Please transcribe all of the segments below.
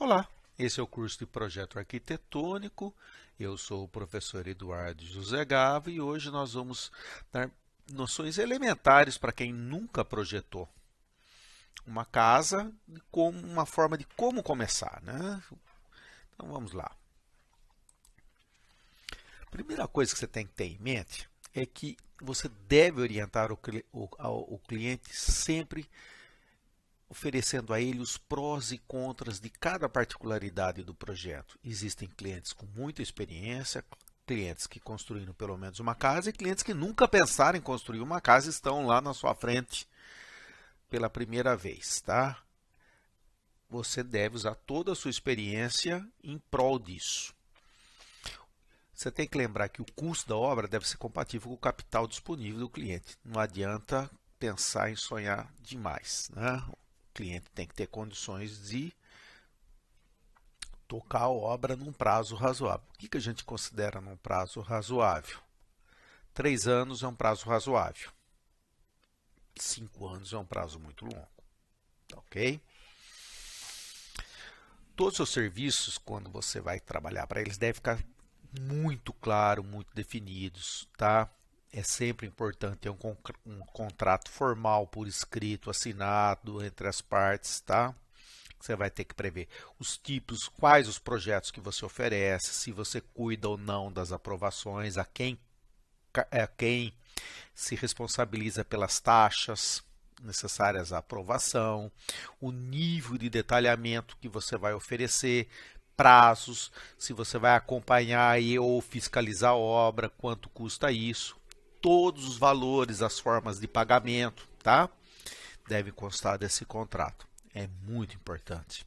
Olá, esse é o curso de Projeto Arquitetônico. Eu sou o professor Eduardo José Gava e hoje nós vamos dar noções elementares para quem nunca projetou uma casa, como uma forma de como começar, né? Então vamos lá. A primeira coisa que você tem que ter em mente é que você deve orientar o cliente sempre oferecendo a ele os prós e contras de cada particularidade do projeto. Existem clientes com muita experiência, clientes que construíram pelo menos uma casa e clientes que nunca pensaram em construir uma casa e estão lá na sua frente pela primeira vez, tá? Você deve usar toda a sua experiência em prol disso. Você tem que lembrar que o custo da obra deve ser compatível com o capital disponível do cliente. Não adianta pensar em sonhar demais, né? O cliente tem que ter condições de tocar a obra num prazo razoável. O que a gente considera num prazo razoável? 3 anos é um prazo razoável. 5 anos é um prazo muito longo. Ok? Todos os seus serviços, quando você vai trabalhar para eles, devem ficar muito claro, muito definidos, tá? É sempre importante ter um contrato formal por escrito, assinado entre as partes, tá? Você vai ter que prever os tipos, quais os projetos que você oferece, se você cuida ou não das aprovações, a quem se responsabiliza pelas taxas necessárias à aprovação, o nível de detalhamento que você vai oferecer, prazos, se você vai acompanhar ou fiscalizar a obra, quanto custa isso, todos os valores, as formas de pagamento, tá? Deve constar desse contrato. É muito importante.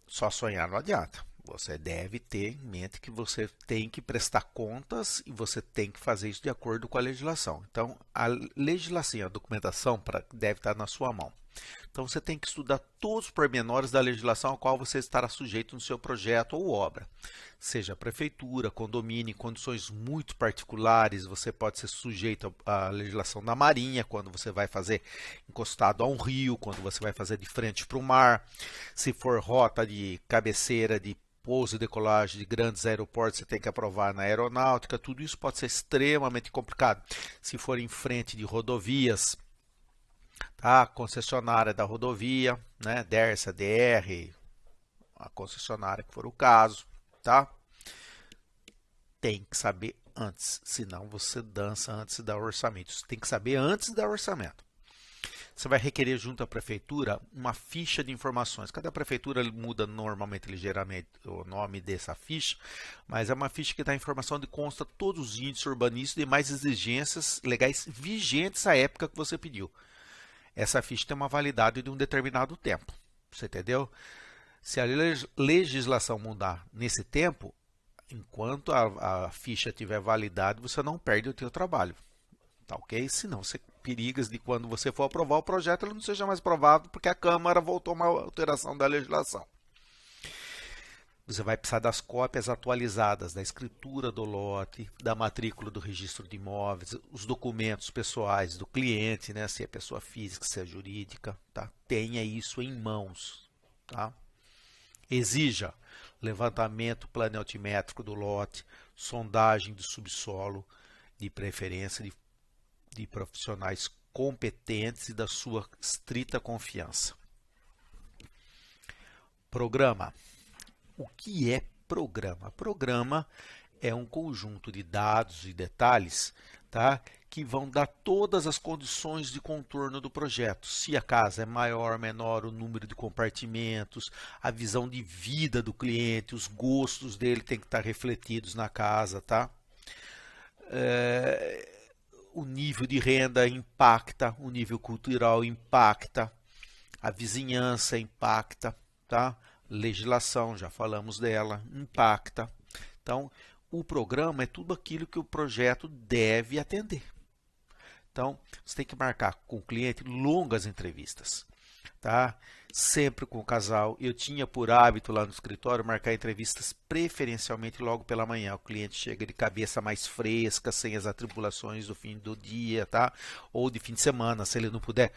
Só sonhar não adianta. Você deve ter em mente que você tem que prestar contas e você tem que fazer isso de acordo com a legislação. Então, a legislação, a documentação deve estar na sua mão. Então, você tem que estudar todos os pormenores da legislação a qual você estará sujeito no seu projeto ou obra. Seja prefeitura, condomínio, em condições muito particulares, você pode ser sujeito à legislação da Marinha, quando você vai fazer encostado a um rio, quando você vai fazer de frente para o mar. Se for rota de cabeceira de pouso e decolagem de grandes aeroportos, você tem que aprovar na aeronáutica. Tudo isso pode ser extremamente complicado. Se for em frente de rodovias, tá? A concessionária da rodovia, né? Dersa, DR, a concessionária que for o caso, tá? Tem que saber antes, senão você dança antes de dar orçamento. Você tem que saber antes de dar orçamento. Você vai requerer junto à prefeitura uma ficha de informações. Cada prefeitura muda normalmente ligeiramente o nome dessa ficha, mas é uma ficha que dá informação de consta todos os índices urbanísticos e demais exigências legais vigentes à época que você pediu. Essa ficha tem uma validade de um determinado tempo. Você entendeu? Se a legislação mudar nesse tempo, enquanto a ficha tiver validade, você não perde o seu trabalho. Tá ok? Senão você perigas de quando você for aprovar o projeto, ele não seja mais aprovado porque a Câmara voltou uma alteração da legislação. Você vai precisar das cópias atualizadas da escritura do lote, da matrícula do registro de imóveis, os documentos pessoais do cliente, né? Se é pessoa física, se é jurídica, tá? Tenha isso em mãos, tá? Exija levantamento planaltimétrico do lote, sondagem do subsolo, de preferência de profissionais competentes e da sua estrita confiança. Programa. O que é programa? Programa é um conjunto de dados e detalhes, tá, que vão dar todas as condições de contorno do projeto. Se a casa é maior, menor, o número de compartimentos, a visão de vida do cliente, os gostos dele tem que estar refletidos na casa, tá? O nível de renda impacta, o nível cultural impacta, a vizinhança impacta, tá? Legislação, já falamos dela, impacta. Então, o programa é tudo aquilo que o projeto deve atender. Então, você tem que marcar com o cliente longas entrevistas, tá? Sempre com o casal. Eu tinha por hábito lá no escritório marcar entrevistas preferencialmente logo pela manhã. O cliente chega de cabeça mais fresca, sem as atribulações do fim do dia, tá? Ou de fim de semana, se ele não puder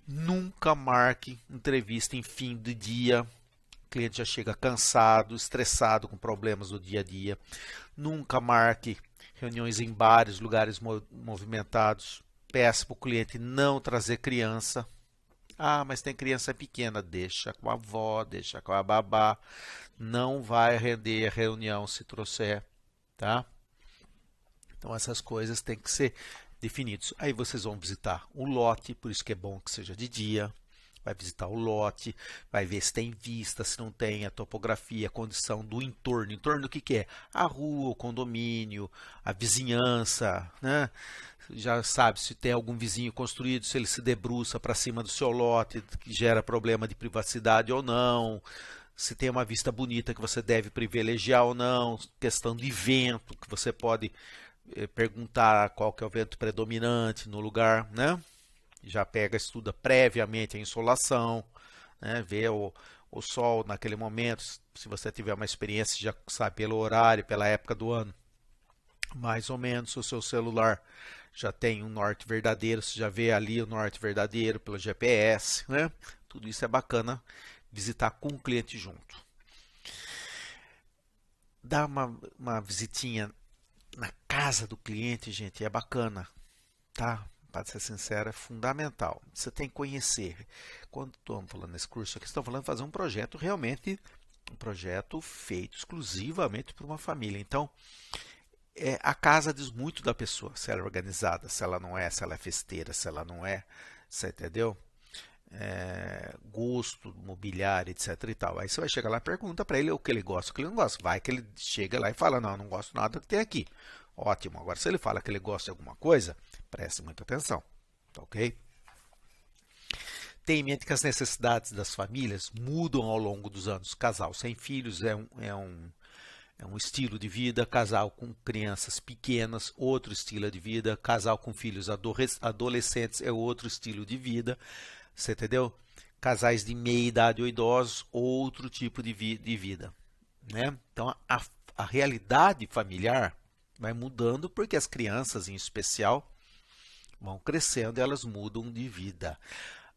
Nunca marque entrevista em fim de dia. O cliente já chega cansado, estressado com problemas do dia a dia. Nunca marque reuniões em bares, lugares movimentados. Peça para o cliente não trazer criança. Ah, mas tem criança pequena, deixa com a avó, deixa com a babá. Não vai render a reunião se trouxer, tá? Então essas coisas têm que ser definidas. Aí vocês vão visitar o lote, por isso que é bom que seja de dia. Vai visitar o lote, vai ver se tem vista, se não tem, a topografia, a condição do entorno. Entorno o que que é? A rua, o condomínio, a vizinhança, né? Já sabe se tem algum vizinho construído, se ele se debruça para cima do seu lote, que gera problema de privacidade ou não. Se tem uma vista bonita que você deve privilegiar ou não. Questão de vento, que você pode perguntar qual que é o vento predominante no lugar, né? Já pega, estuda previamente a insolação, né? Vê o sol naquele momento. Se você tiver uma experiência, já sabe pelo horário, pela época do ano, mais ou menos. O seu celular já tem um norte verdadeiro, você já vê ali o norte verdadeiro pelo GPS, né? Tudo isso é bacana visitar com o cliente junto. Dar uma visitinha na casa do cliente, gente, é bacana, tá? Para ser sincero, é fundamental. Você tem que conhecer. Quando estamos falando nesse curso aqui, estamos falando de fazer um projeto realmente, um projeto feito exclusivamente por uma família. Então, a casa diz muito da pessoa, se ela é organizada, se ela não é, se ela é festeira, se ela não é, você entendeu? Gosto, mobiliário, etc e tal. Aí você vai chegar lá e pergunta para ele o que ele gosta, o que ele não gosta. Vai que ele chega lá e fala, não, não gosto nada do que tem aqui. Ótimo. Agora, se ele fala que ele gosta de alguma coisa, preste muita atenção, tá ok? Tenha em mente que as necessidades das famílias mudam ao longo dos anos. Casal sem filhos é um estilo de vida, casal com crianças pequenas, outro estilo de vida, casal com filhos adolescentes é outro estilo de vida, você entendeu? Casais de meia idade ou idosos, outro tipo de vida, né? Então a realidade familiar vai mudando porque as crianças, em especial, vão crescendo e elas mudam de vida.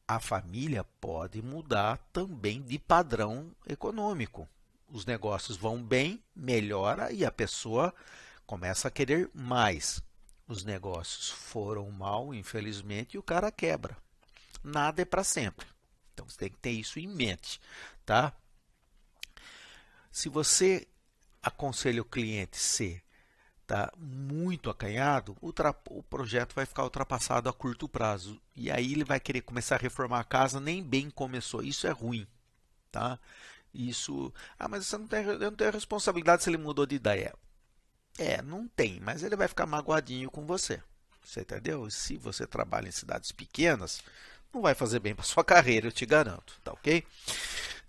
A família pode mudar também de padrão econômico. Os negócios vão bem, melhora e a pessoa começa a querer mais. Os negócios foram mal, infelizmente, e o cara quebra. Nada é para sempre. Então você tem que ter isso em mente, tá? Se você aconselha o cliente ser muito acanhado, o projeto vai ficar ultrapassado a curto prazo. E aí ele vai querer começar a reformar a casa, nem bem começou. Isso é ruim, tá? Isso. Ah, mas você eu não tenho responsabilidade se ele mudou de ideia. Não tem, mas ele vai ficar magoadinho com você. Você entendeu? Se você trabalha em cidades pequenas, não vai fazer bem para sua carreira, eu te garanto, tá ok?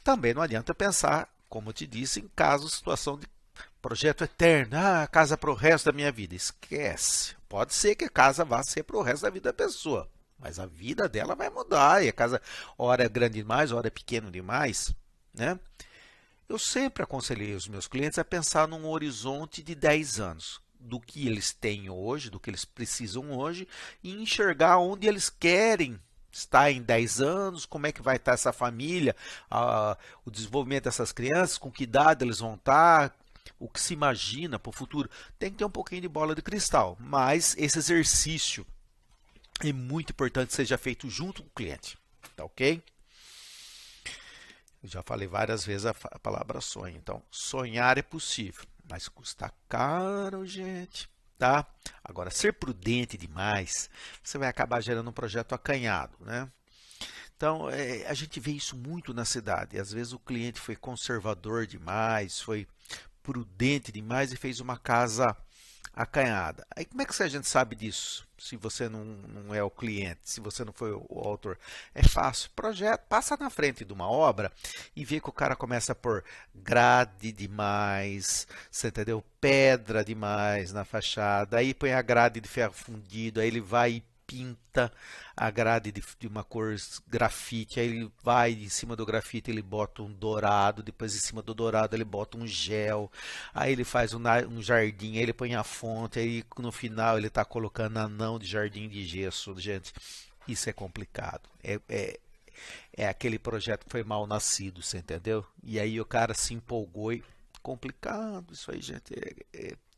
Também não adianta pensar, como eu te disse, em caso, situação de projeto eterno, casa para o resto da minha vida. Esquece. Pode ser que a casa vá ser para o resto da vida da pessoa, mas a vida dela vai mudar. E a casa, hora é grande demais, hora é pequeno demais, né? Eu sempre aconselhei os meus clientes a pensar num horizonte de 10 anos, do que eles têm hoje, do que eles precisam hoje, e enxergar onde eles querem estar em 10 anos, como é que vai estar essa família, o desenvolvimento dessas crianças, com que idade eles vão estar, o que se imagina para o futuro. Tem que ter um pouquinho de bola de cristal, mas esse exercício é muito importante que seja feito junto com o cliente, tá ok? Eu já falei várias vezes a palavra sonho. Então, sonhar é possível, mas custa caro, gente, tá? Agora, ser prudente demais, você vai acabar gerando um projeto acanhado, né? Então, a gente vê isso muito na cidade. Às vezes o cliente foi conservador demais, foi prudente demais e fez uma casa acanhada. Aí como é que a gente sabe disso? Se você não é o cliente, se você não foi o autor. É fácil. Projeto, passa na frente de uma obra e vê que o cara começa por grade demais, você entendeu? Pedra demais na fachada, aí põe a grade de ferro fundido, aí ele vai e pinta a grade de uma cor grafite, aí ele vai em cima do grafite, ele bota um dourado, depois em cima do dourado ele bota um gel, aí ele faz um jardim, aí ele põe a fonte, aí no final ele está colocando anão de jardim de gesso, gente. Isso é complicado. É aquele projeto que foi mal nascido, você entendeu? E aí o cara se empolgou e complicado isso aí, gente.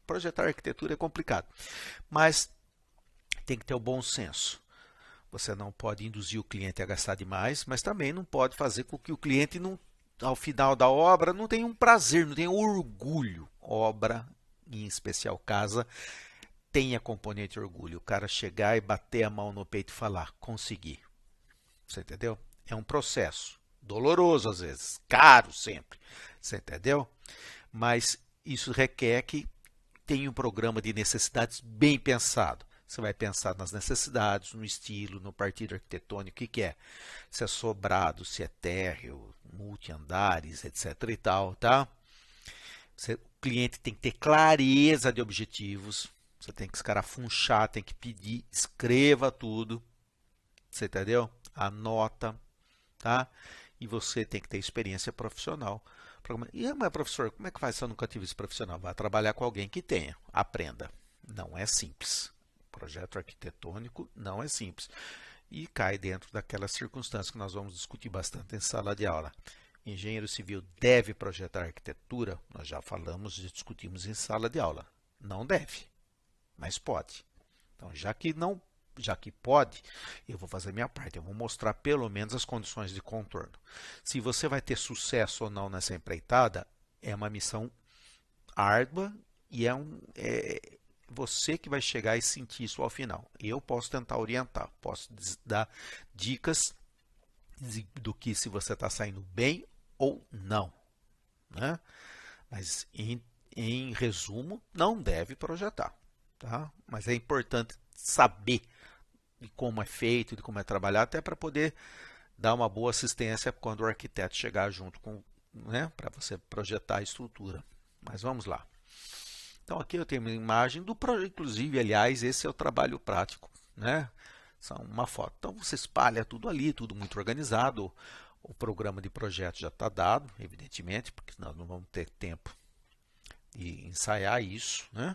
Projetar arquitetura é complicado, mas tem que ter o bom senso. Você não pode induzir o cliente a gastar demais, mas também não pode fazer com que o cliente não, ao final da obra não tenha um prazer, não tenha um orgulho. Obra, em especial casa, tenha componente orgulho. O cara chegar e bater a mão no peito e falar, consegui. Você entendeu? É um processo doloroso às vezes, caro sempre. Você entendeu? Mas isso requer que tenha um programa de necessidades bem pensado. Você vai pensar nas necessidades, no estilo, no partido arquitetônico, o que é? Se é sobrado, se é térreo, multi-andares, etc e tal, tá? O cliente tem que ter clareza de objetivos, você tem que escarafunchar, tem que pedir, escreva tudo, você entendeu? Anota, tá? E você tem que ter experiência profissional. E, mas professor, como é que faz se eu nunca tive esse profissional? Vai trabalhar com alguém que tenha, aprenda. Não é simples. Projeto arquitetônico não é simples. E cai dentro daquelas circunstâncias que nós vamos discutir bastante em sala de aula. Engenheiro civil deve projetar arquitetura? Nós já falamos e discutimos em sala de aula. Não deve, mas pode. Então, já que pode, eu vou fazer a minha parte. Eu vou mostrar pelo menos as condições de contorno. Se você vai ter sucesso ou não nessa empreitada, é uma missão árdua e é você que vai chegar e sentir isso ao final. Eu posso tentar orientar, posso dar dicas do que se você está saindo bem ou não, né? Mas em resumo, não deve projetar, tá? Mas é importante saber de como é feito, de como é trabalhado, até para poder dar uma boa assistência quando o arquiteto chegar junto com, né, para você projetar a estrutura. Mas vamos lá. Então aqui eu tenho uma imagem do projeto, inclusive, aliás, esse é o trabalho prático, né? São uma foto. Então você espalha tudo ali, tudo muito organizado. O programa de projeto já está dado, evidentemente, porque nós não vamos ter tempo de ensaiar isso, né?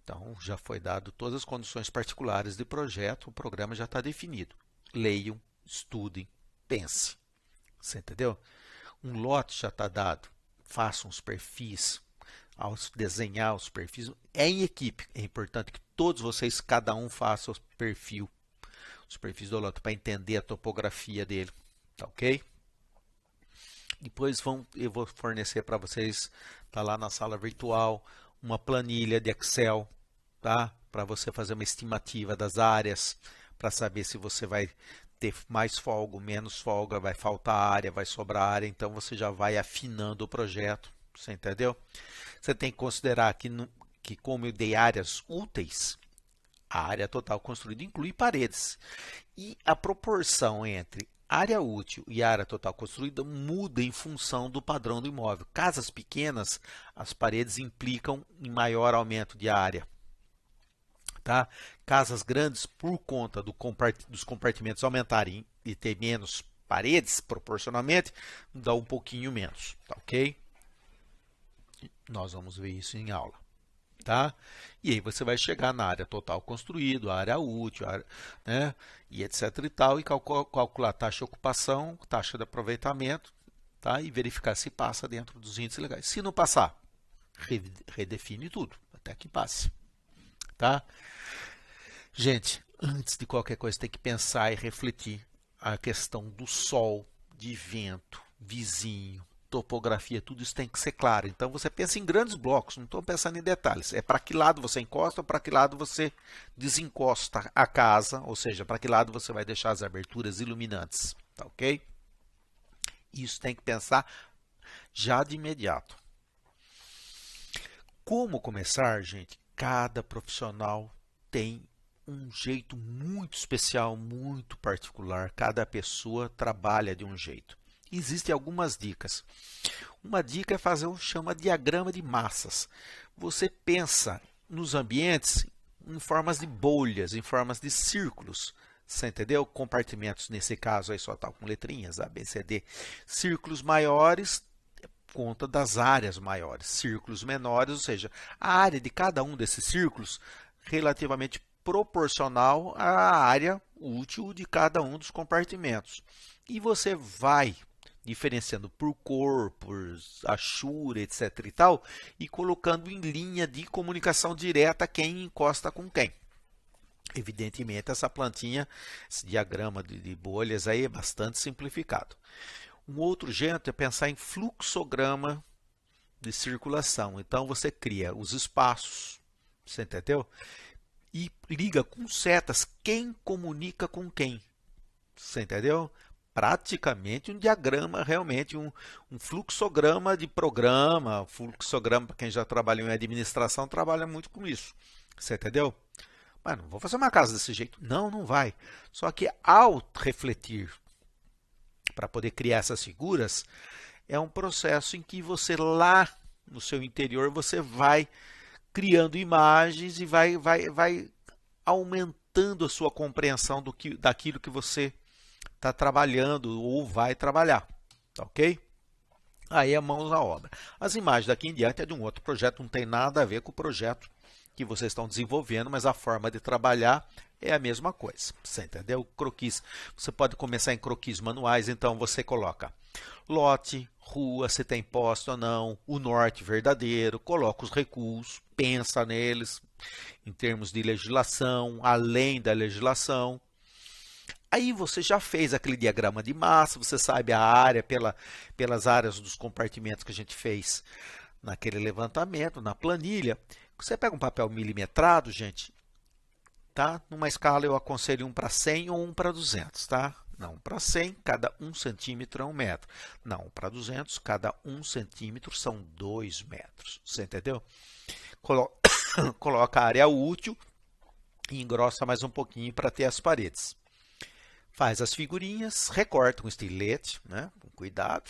Então já foi dado todas as condições particulares de projeto, o programa já está definido. Leiam, estudem, pense. Você entendeu? Um lote já está dado. Façam os perfis. Ao desenhar os perfis, é em equipe. É importante que todos vocês, cada um, faça os perfis do lote para entender a topografia dele. Tá ok? Depois eu vou fornecer para vocês, tá lá na sala virtual, uma planilha de Excel, tá? Para você fazer uma estimativa das áreas, para saber se você vai ter mais folga, menos folga, vai faltar área, vai sobrar área, então você já vai afinando o projeto, você entendeu? Você tem que considerar que como eu dei áreas úteis, a área total construída inclui paredes. E a proporção entre área útil e área total construída muda em função do padrão do imóvel. Casas pequenas, as paredes implicam em maior aumento de área. Tá? Casas grandes, por conta dos compartimentos aumentarem e ter menos paredes, proporcionalmente, dá um pouquinho menos. Tá ok? Nós vamos ver isso em aula. Tá? E aí você vai chegar na área total construído, área útil, né? E etc e tal, e calcular a taxa de ocupação, taxa de aproveitamento, tá? E verificar se passa dentro dos índices legais. Se não passar, redefine tudo, até que passe. Tá? Gente, antes de qualquer coisa tem que pensar e refletir a questão do sol, de vento, vizinho, topografia, tudo isso tem que ser claro. Então você pensa em grandes blocos, não estou pensando em detalhes. É para que lado você encosta ou para que lado você desencosta a casa, ou seja, para que lado você vai deixar as aberturas iluminantes, tá ok? Isso tem que pensar já de imediato. Como começar, gente? Cada profissional tem um jeito muito especial, muito particular. Cada pessoa trabalha de um jeito. Existem algumas dicas. Uma dica é fazer o que chama diagrama de massas. Você pensa nos ambientes em formas de bolhas, em formas de círculos. Você entendeu? Compartimentos, nesse caso, aí só está com letrinhas, A, B, C, D. Círculos maiores, conta das áreas maiores. Círculos menores, ou seja, a área de cada um desses círculos relativamente proporcional à área útil de cada um dos compartimentos. E você vai diferenciando por cor, por achura, etc. e tal, e colocando em linha de comunicação direta quem encosta com quem. Evidentemente, essa plantinha, esse diagrama de bolhas aí é bastante simplificado. Um outro jeito é pensar em fluxograma de circulação. Então, você cria os espaços, você entendeu? E liga com setas quem comunica com quem, você entendeu? Praticamente um diagrama, realmente um fluxograma de programa, fluxograma para quem já trabalhou em administração, trabalha muito com isso, você entendeu? Mas não vou fazer uma casa desse jeito. Não, não vai. Só que ao refletir para poder criar essas figuras, é um processo em que você lá no seu interior, você vai criando imagens e vai aumentando a sua compreensão daquilo que você está trabalhando ou vai trabalhar. Tá ok? Aí é mãos à obra. As imagens daqui em diante é de um outro projeto, não tem nada a ver com o projeto que vocês estão desenvolvendo, mas a forma de trabalhar é a mesma coisa. Você entendeu? Croquis. Você pode começar em croquis manuais, então você coloca lote, rua, se tem poste ou não, o norte verdadeiro, coloca os recuos, pensa neles em termos de legislação, além da legislação. Aí você já fez aquele diagrama de massa, você sabe a área pelas áreas dos compartimentos que a gente fez naquele levantamento, na planilha. Você pega um papel milimetrado, gente, tá? Numa escala eu aconselho 1 para 100 ou 1 para 200, tá? Não, 1 para 100, cada 1 centímetro é 1 metro. Não, 1 para 200, cada 1 centímetro são 2 metros. Você entendeu? Coloca a área útil e engrossa mais um pouquinho para ter as paredes. Faz as figurinhas, recorta com estilete, né? Com cuidado.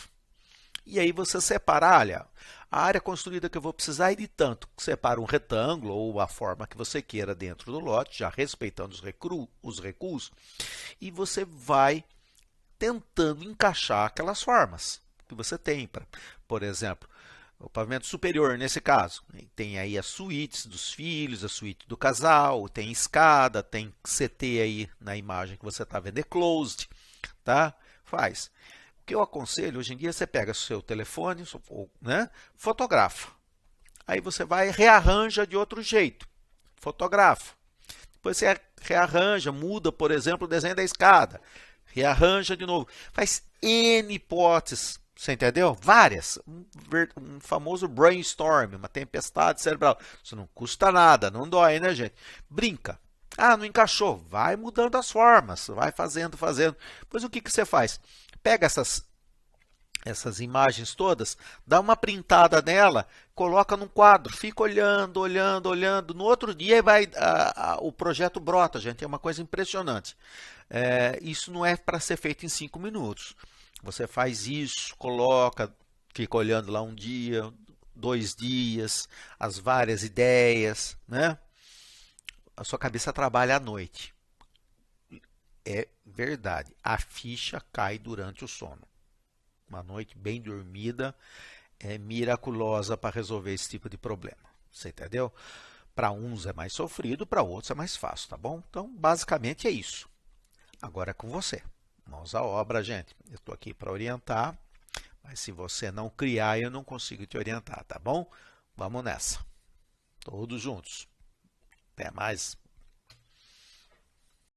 E aí você separa, olha, a área construída que eu vou precisar é de tanto. Separa um retângulo ou a forma que você queira dentro do lote, já respeitando os recuos, e você vai tentando encaixar aquelas formas que você tem. Por exemplo, o pavimento superior, nesse caso, tem aí as suítes dos filhos, a suíte do casal, tem escada, tem CT aí na imagem que você está vendo, é closed, tá? Faz. O que eu aconselho, hoje em dia, você pega o seu telefone, né, fotografa. Aí você vai rearranja de outro jeito, fotografa. Depois você rearranja, muda, por exemplo, o desenho da escada. Rearranja de novo. Faz N hipóteses, você entendeu? Várias. Um famoso brainstorm, uma tempestade cerebral. Isso não custa nada, não dói, né, gente? Brinca. Ah, não encaixou. Vai mudando as formas, vai fazendo. Depois o que você faz? Pega essas imagens todas, dá uma printada nela, coloca num quadro, fica olhando. No outro dia o projeto brota, gente, é uma coisa impressionante. Isso não é para ser feito em 5 minutos. Você faz isso, coloca, fica olhando lá um dia, 2 dias, as várias ideias, né? A sua cabeça trabalha à noite. É verdade, a ficha cai durante o sono. Uma noite bem dormida é miraculosa para resolver esse tipo de problema. Você entendeu? Para uns é mais sofrido, para outros é mais fácil, tá bom? Então, basicamente é isso. Agora é com você. Mãos à obra, gente. Eu estou aqui para orientar, mas se você não criar, eu não consigo te orientar, tá bom? Vamos nessa. Todos juntos. Até mais.